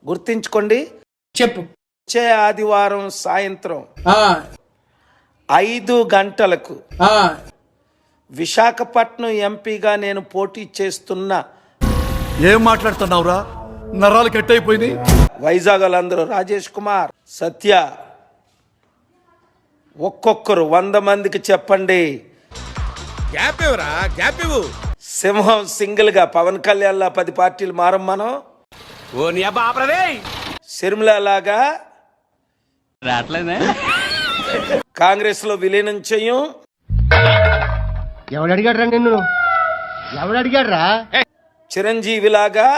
గుర్తించుకోండి. చెప్పు. వచ్చే ఆదివారం సాయంత్రం 5 గంటలకు విశాఖపట్నం ఎంపీగా నేను పోటీ చేస్తున్నా. ఏం మాట్లాడుతున్నావురా? నరాలు కట్ అయిపోయినాయి. వైజాగ్ వాళ్ళందరూ రాజేష్ కుమార్, సత్య, ఒక్కొక్కరు 100 మందికి చెప్పండి. సింహం సింగిల్ గా పవన్ కళ్యాణ్ లా 10 పార్టీలు మారం మనం. సిరిమిల లాగా కాంగ్రెస్ లో విలీనం చెయ్యం. ఎవడు అడిగాడ్రా నిన్ను? ఎవడు అడిగాడ్రా? చిరంజీవి లాగా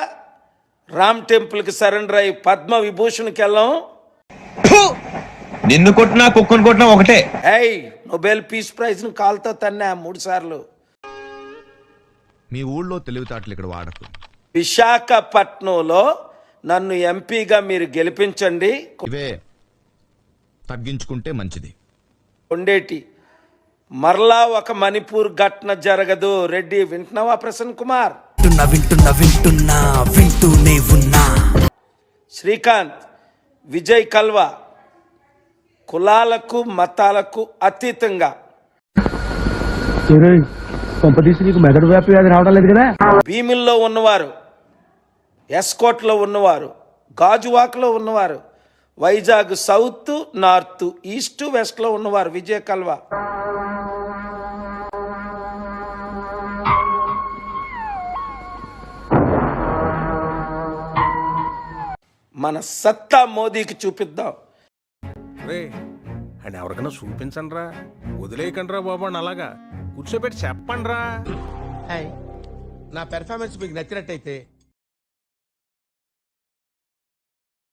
రామ్ టెంపుల్ కి సరెండర్ అయి పద్మ విభూషణ్కి వెళ్ళాం. నిన్ను కొట్టినా కుక్కను కొట్టినా ఒకటే. నోబెల్ పీస్ ప్రైజ్ ను కాల్తో తన్నా 3 సార్లు. మీ ఊళ్ళో తెలివితేటలు ఇక్కడ వాడకు. విశాఖపట్నంలో నన్ను ఎంపీగా మీరు గెలిపించండి. ఇవే తగ్గించుకుంటే మంచిది. కొండేటి మరలా ఒక మణిపూర్ ఘటన జరగదు. రెడ్డి వింటున్నావా ప్రసన్న కుమార్? వింటూనే ఉన్నా. శ్రీకాంత్, విజయ్ కల్వా కులాలకు మతాలకు అతీతంగా భీమిల్లో ఉన్నవారు, ఎస్కోట్లో ఉన్నవారు, గాజువాక్లో ఉన్నవారు, Vizag south, north, east, west లో ఉన్నవారు విజయ్ కల్వా. మన సత్తా మోదీకి చూపిద్దాం. అని ఎవరికైనా చూపించండి రా, వదిలేయకండి రా బాబు అని అలాగా కూర్చోబెట్టి చెప్పండి రా. నా పెర్ఫార్మెన్స్ మీకు నచ్చినట్టయితే